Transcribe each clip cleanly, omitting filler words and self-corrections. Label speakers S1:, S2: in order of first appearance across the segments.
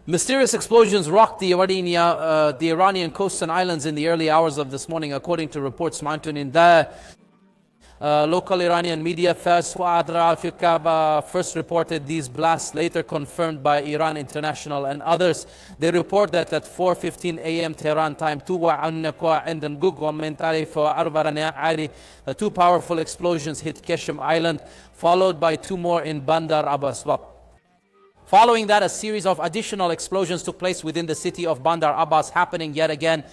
S1: Mysterious explosions rocked the Iranian coasts and islands in the early hours of this morning, according to reports mounting the local Iranian media. First reported these blasts, later confirmed by Iran International and others. They report that at 4:15 a.m. Tehran time, two powerful explosions hit Keshem Island, followed by two more in Bandar Abbas. Following that, a series of additional explosions took place within the city of Bandar Abbas, happening yet again.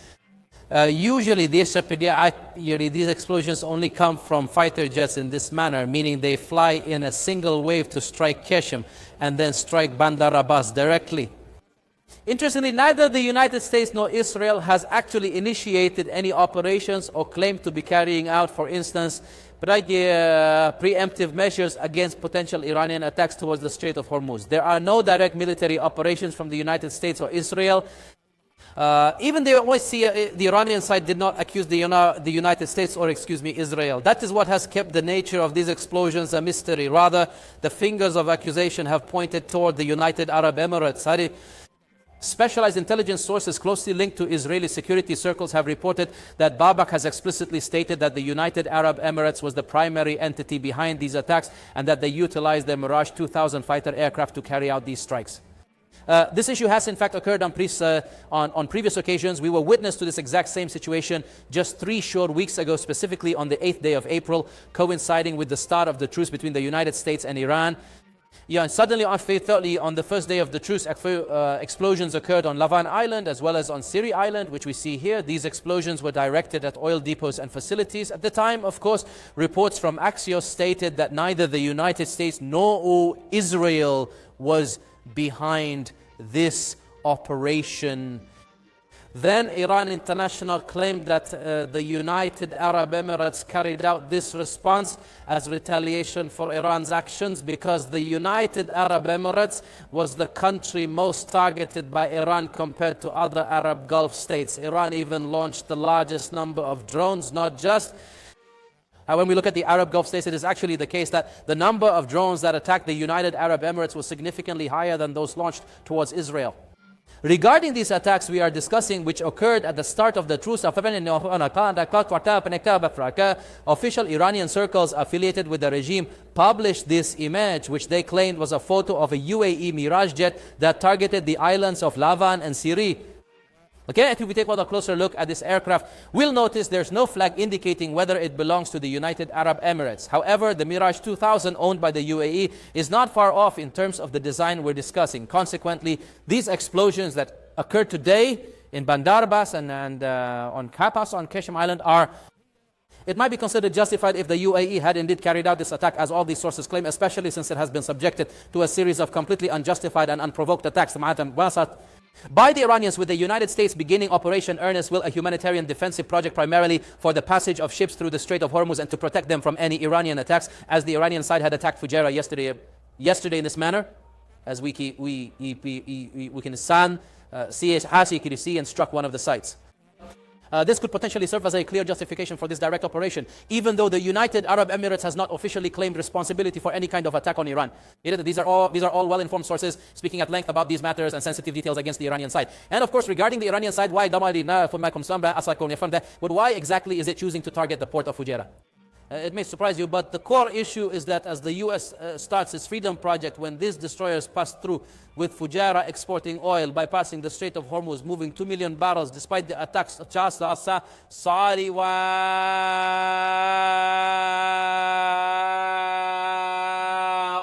S1: Usually these explosions only come from fighter jets in this manner, meaning they fly in a single wave to strike Keshem and then strike Bandar Abbas directly. Interestingly, neither the United States nor Israel has actually initiated any operations or claimed to be carrying out, for instance, preemptive measures against potential Iranian attacks towards the Strait of Hormuz. There are no direct military operations from the United States or Israel. Even the OIC, the Iranian side did not accuse the United States or, Israel. That is what has kept the nature of these explosions a mystery. Rather, the fingers of accusation have pointed toward the United Arab Emirates. Specialized intelligence sources closely linked to Israeli security circles have reported that Babak has explicitly stated that the United Arab Emirates was the primary entity behind these attacks and that they utilized their Mirage 2000 fighter aircraft to carry out these strikes. This issue has in fact occurred on previous occasions. We were witness to this exact same situation just 3 short weeks ago, specifically on the 8th day of April, coinciding with the start of the truce between the United States and Iran. And suddenly, unfaithfully, on the first day of the truce, explosions occurred on Lavan Island as well as on Siri Island, which we see here. These explosions were directed at oil depots and facilities. At the time, of course, reports from Axios stated that neither the United States nor Israel was behind this operation. Then Iran International claimed that the United Arab Emirates carried out this response as retaliation for Iran's actions because the United Arab Emirates was the country most targeted by Iran compared to other Arab Gulf states. Iran even launched the largest number of drones, not just when we look at the Arab Gulf states, it is actually the case that the number of drones that attacked the United Arab Emirates was significantly higher than those launched towards Israel. Regarding these attacks we are discussing, which occurred at the start of the truce, official Iranian circles affiliated with the regime published this image, which they claimed was a photo of a UAE Mirage jet that targeted the islands of Lavan and Siri. Okay, if we take a closer look at this aircraft, we'll notice there's no flag indicating whether it belongs to the United Arab Emirates. However, the Mirage 2000 owned by the UAE is not far off in terms of the design we're discussing. Consequently, these explosions that occurred today in Bandar Abbas and on Kapas on Keshem Island it might be considered justified if the UAE had indeed carried out this attack, as all these sources claim, especially since it has been subjected to a series of completely unjustified and unprovoked attacks by the Iranians, with the United States beginning Operation Earnest Will, a humanitarian defensive project primarily for the passage of ships through the Strait of Hormuz and to protect them from any Iranian attacks, as the Iranian side had attacked Fujairah yesterday in this manner, as we can see and struck one of the sites. This could potentially serve as a clear justification for this direct operation, even though the United Arab Emirates has not officially claimed responsibility for any kind of attack on Iran. These are all well-informed sources speaking at length about these matters and sensitive details against the Iranian side. And of course, regarding the Iranian side, why exactly is it choosing to target the port of Fujairah? It may surprise you, but the core issue is that as the U.S. starts its Freedom Project, when these destroyers passed through with Fujairah exporting oil, bypassing the Strait of Hormuz, moving 2 million barrels, despite the attacks,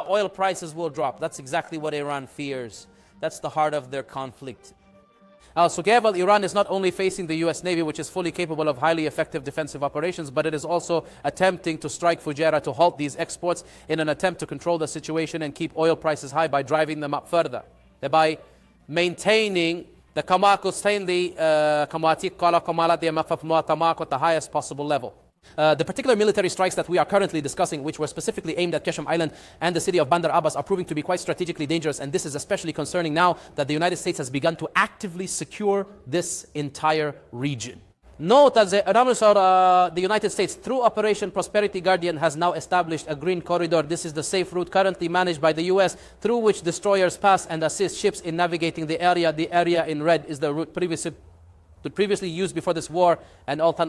S1: oil prices will drop. That's exactly what Iran fears. That's the heart of their conflict. Iran is not only facing the U.S. Navy, which is fully capable of highly effective defensive operations, but it is also attempting to strike Fujairah to halt these exports in an attempt to control the situation and keep oil prices high by driving them up further, thereby maintaining the at the highest possible level. The particular military strikes that we are currently discussing, which were specifically aimed at Keshem Island and the city of Bandar Abbas, are proving to be quite strategically dangerous, and this is especially concerning now that the United States has begun to actively secure this entire region. Note that the United States, through Operation Prosperity Guardian, has now established a green corridor. This is the safe route currently managed by the U.S., through which destroyers pass and assist ships in navigating the area. The area in red is the route previously used before this war, and all the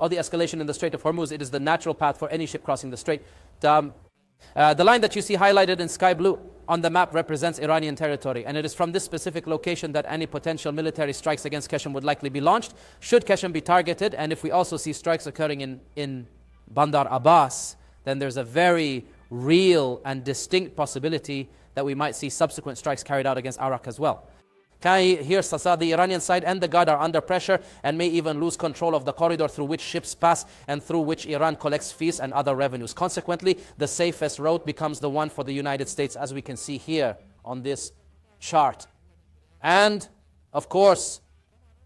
S1: escalation in the Strait of Hormuz. It is the natural path for any ship crossing the strait. The line that you see highlighted in sky blue on the map represents Iranian territory, and it is from this specific location that any potential military strikes against Qashm would likely be launched, should Qashm be targeted. And if we also see strikes occurring in Bandar Abbas, then there's a very real and distinct possibility that we might see subsequent strikes carried out against Iraq as well. Here, Sasa, the Iranian side and the Guard are under pressure and may even lose control of the corridor through which ships pass and through which Iran collects fees and other revenues. Consequently, the safest road becomes the one for the United States, as we can see here on this chart. And, of course,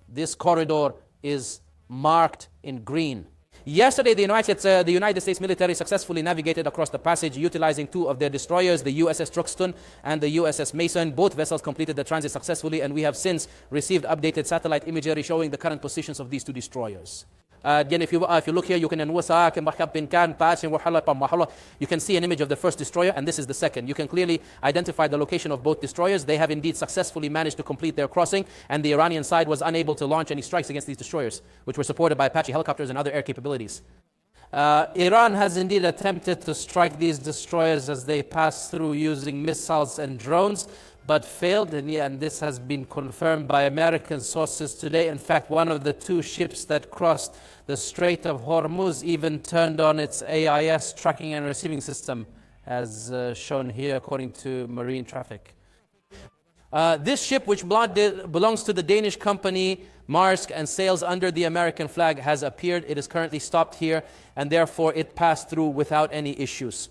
S1: this corridor is marked in green. Yesterday, the United States military successfully navigated across the passage utilizing two of their destroyers, the USS Truxtun and the USS Mason. Both vessels completed the transit successfully, and we have since received updated satellite imagery showing the current positions of these two destroyers. Again, if you look here, you can see an image of the first destroyer, and this is the second. You can clearly identify the location of both destroyers. They have indeed successfully managed to complete their crossing, and the Iranian side was unable to launch any strikes against these destroyers, which were supported by Apache helicopters and other air capabilities. Iran has indeed attempted to strike these destroyers as they pass through using missiles and drones, but failed, and this has been confirmed by American sources today. In fact, one of the two ships that crossed the Strait of Hormuz even turned on its AIS tracking and receiving system, as shown here according to Marine Traffic. This ship, which belongs to the Danish company Maersk and sails under the American flag, has appeared. It is currently stopped here, and therefore it passed through without any issues.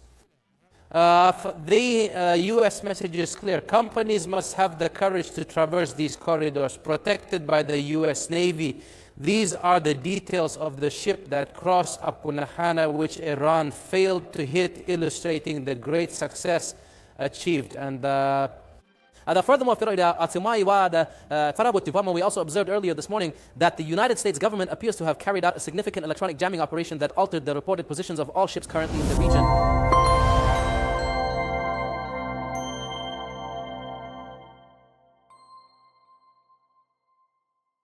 S1: The U.S. message is clear. Companies must have the courage to traverse these corridors protected by the U.S. Navy. These are the details of the ship that crossed Abu Nahana, which Iran failed to hit, illustrating the great success achieved. And furthermore, we also observed earlier this morning that the United States government appears to have carried out a significant electronic jamming operation that altered the reported positions of all ships currently in the region.